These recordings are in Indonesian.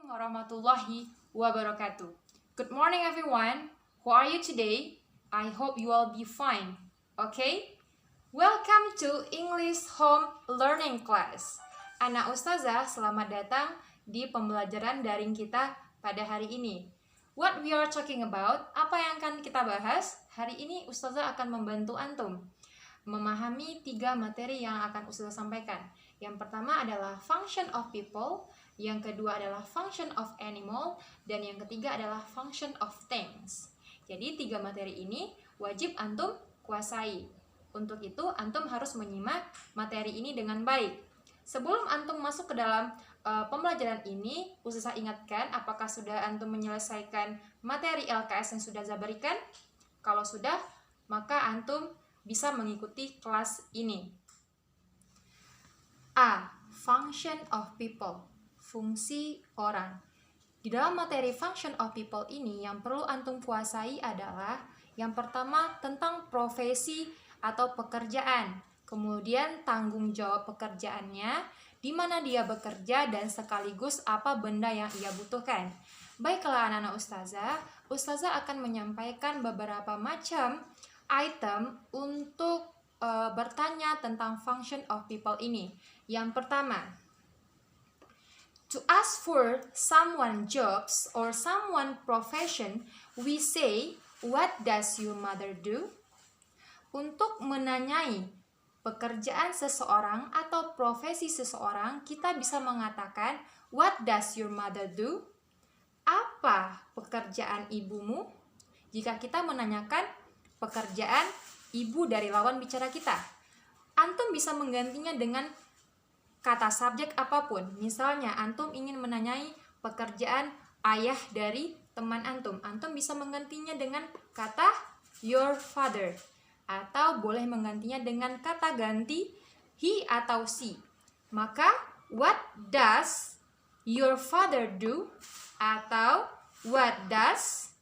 warahmatullahi wabarakatuh. Good morning everyone. How are you today? I hope you all be fine. Okay? Welcome to English Home Learning Class. Ana Ustazah, selamat datang di pembelajaran daring kita pada hari ini. What we are talking about, apa yang akan kita bahas? Hari ini Ustazah akan membantu antum memahami 3 materi yang akan Ustazah sampaikan. Yang pertama adalah function of people, yang kedua adalah function of animal, dan yang ketiga adalah function of things. Jadi 3 materi ini wajib antum kuasai. Untuk itu antum harus menyimak materi ini dengan baik. Sebelum antum masuk ke dalam pembelajaran ini, Ustazah ingatkan apakah sudah antum menyelesaikan materi LKS yang sudah Ustazah berikan? Kalau sudah, maka antum bisa mengikuti kelas ini. A. Function of people, fungsi orang. Di dalam materi function of people ini yang perlu antum kuasai adalah yang pertama tentang profesi atau pekerjaan, kemudian tanggung jawab pekerjaannya, di mana dia bekerja dan sekaligus apa benda yang ia butuhkan. Baiklah anak-anak Ustazah akan menyampaikan beberapa macam item untuk bertanya tentang function of people ini. Yang pertama, to ask for someone jobs or someone profession, we say, what does your mother do? Untuk menanyai pekerjaan seseorang atau profesi seseorang, kita bisa mengatakan, what does your mother do? Apa pekerjaan ibumu? Jika kita menanyakan pekerjaan ibu dari lawan bicara kita, antum bisa menggantinya dengan kata subjek apapun. Misalnya antum ingin menanyai pekerjaan ayah dari teman antum, antum bisa menggantinya dengan kata your father, atau boleh menggantinya dengan kata ganti he atau she. Maka what does your father do, atau what does,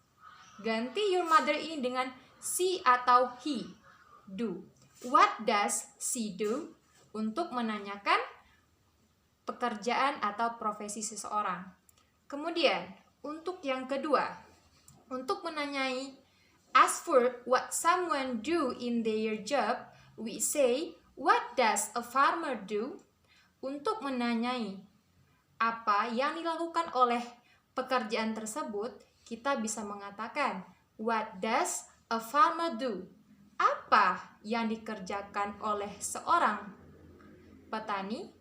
ganti your mother ini dengan she atau he do. What does she do? Untuk menanyakan pekerjaan atau profesi seseorang. Kemudian untuk yang kedua, untuk menanyai ask for what someone do in their job, we say, what does a farmer do? Untuk menanyai apa yang dilakukan oleh pekerjaan tersebut, kita bisa mengatakan, what does a farmer do? Apa yang dikerjakan oleh seorang petani?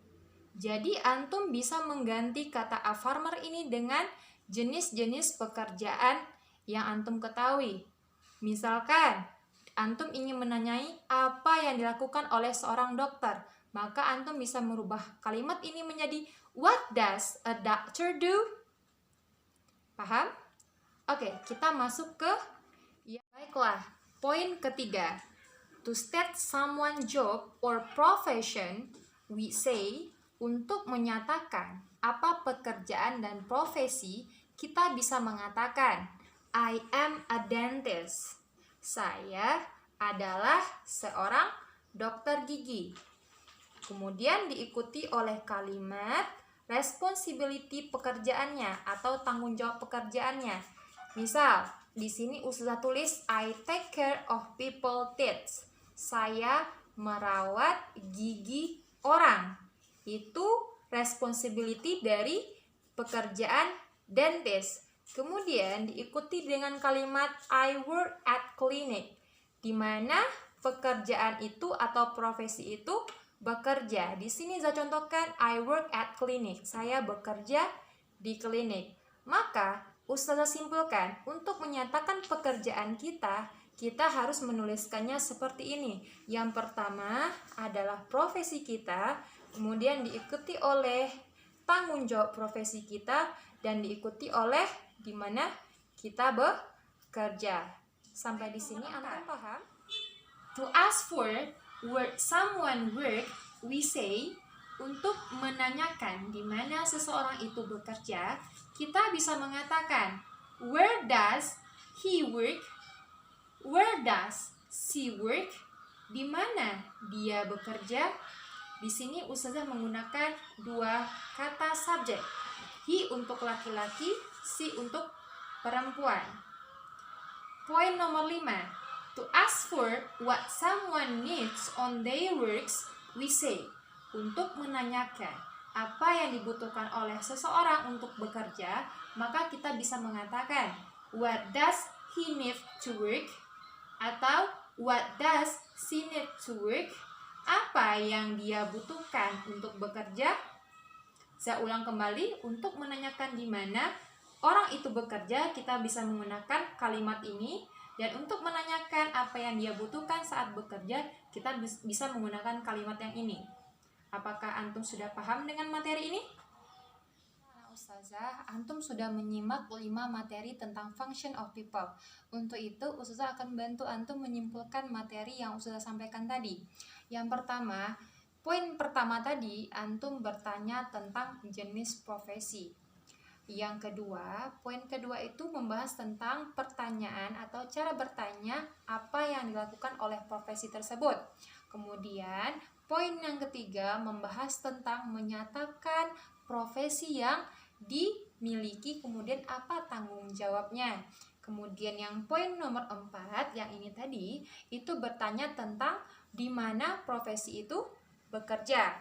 Jadi antum bisa mengganti kata a farmer ini dengan jenis-jenis pekerjaan yang antum ketahui. Misalkan antum ingin menanyai apa yang dilakukan oleh seorang dokter, maka antum bisa merubah kalimat ini menjadi what does a doctor do? Paham? Oke, kita masuk ke baiklah, poin ketiga. To state someone job or profession, we say, untuk menyatakan apa pekerjaan dan profesi, kita bisa mengatakan I am a dentist. Saya adalah seorang dokter gigi. Kemudian diikuti oleh kalimat responsibility pekerjaannya atau tanggung jawab pekerjaannya. Misal, di sini Ustazah tulis I take care of people teeth. Saya merawat gigi orang. Itu responsibility dari pekerjaan dentist. Kemudian diikuti dengan kalimat I work at clinic, di mana pekerjaan itu atau profesi itu bekerja. Di sini saya contohkan I work at clinic. Saya bekerja di klinik. Maka Ustazah simpulkan, untuk menyatakan pekerjaan kita harus menuliskannya seperti ini. Yang pertama adalah profesi kita, kemudian diikuti oleh tanggung jawab profesi kita, dan diikuti oleh di mana kita bekerja. Sampai di sini antum paham? To ask for where someone work, we say, untuk menanyakan di mana seseorang itu bekerja, kita bisa mengatakan where does he work? Where does she work? Di mana dia bekerja? Di sini Ustazah menggunakan 2 kata subjek. He untuk laki-laki, she untuk perempuan. Poin nomor 5. To ask for what someone needs on their works, we say. Untuk menanyakan apa yang dibutuhkan oleh seseorang untuk bekerja, maka kita bisa mengatakan, what does he need to work? Atau what does she need to work? Apa yang dia butuhkan untuk bekerja? Saya ulang kembali, untuk menanyakan di mana orang itu bekerja, kita bisa menggunakan kalimat ini. Dan untuk menanyakan apa yang dia butuhkan saat bekerja, kita bisa menggunakan kalimat yang ini. Apakah antum sudah paham dengan materi ini? Nah, Ustazah, antum sudah menyimak 5 materi tentang function of people. Untuk itu, Ustazah akan bantu antum menyimpulkan materi yang Ustazah sampaikan tadi. Yang pertama, poin pertama tadi, antum bertanya tentang jenis profesi. Yang kedua, poin kedua itu membahas tentang pertanyaan atau cara bertanya apa yang dilakukan oleh profesi tersebut. Kemudian, poin yang ketiga membahas tentang menyatakan profesi yang dimiliki, kemudian apa tanggung jawabnya. Kemudian yang poin nomor 4, yang ini tadi, itu bertanya tentang di mana profesi itu bekerja.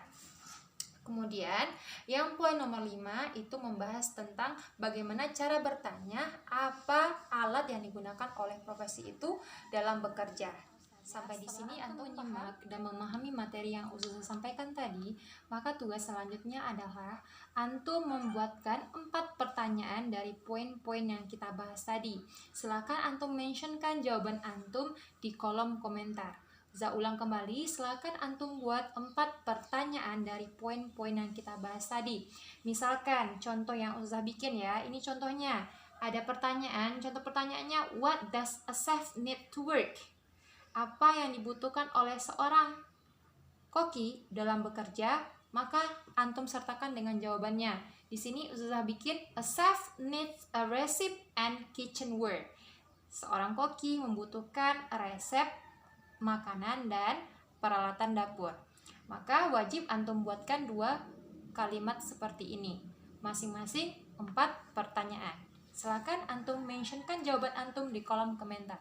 Kemudian yang poin nomor 5 itu membahas tentang bagaimana cara bertanya apa alat yang digunakan oleh profesi itu dalam bekerja. Sampai di sini antum menyimak dan memahami materi yang Ustazah sampaikan tadi, maka tugas selanjutnya adalah antum membuatkan 4 pertanyaan dari poin-poin yang kita bahas tadi. Silakan antum mentionkan jawaban antum di kolom komentar. Saya ulang kembali, silakan antum buat 4 pertanyaan dari poin-poin yang kita bahas tadi. Misalkan contoh yang Ustazah bikin ya, ini contohnya. Ada pertanyaan, contoh pertanyaannya, what does a chef need to work? Apa yang dibutuhkan oleh seorang koki dalam bekerja? Maka antum sertakan dengan jawabannya. Di sini Ustazah bikin, a chef needs a recipe and kitchenware. Seorang koki membutuhkan resep makanan dan peralatan dapur. Maka wajib antum buatkan 2 kalimat seperti ini, masing-masing 4 pertanyaan. Silakan antum mentionkan jawaban antum di kolom komentar.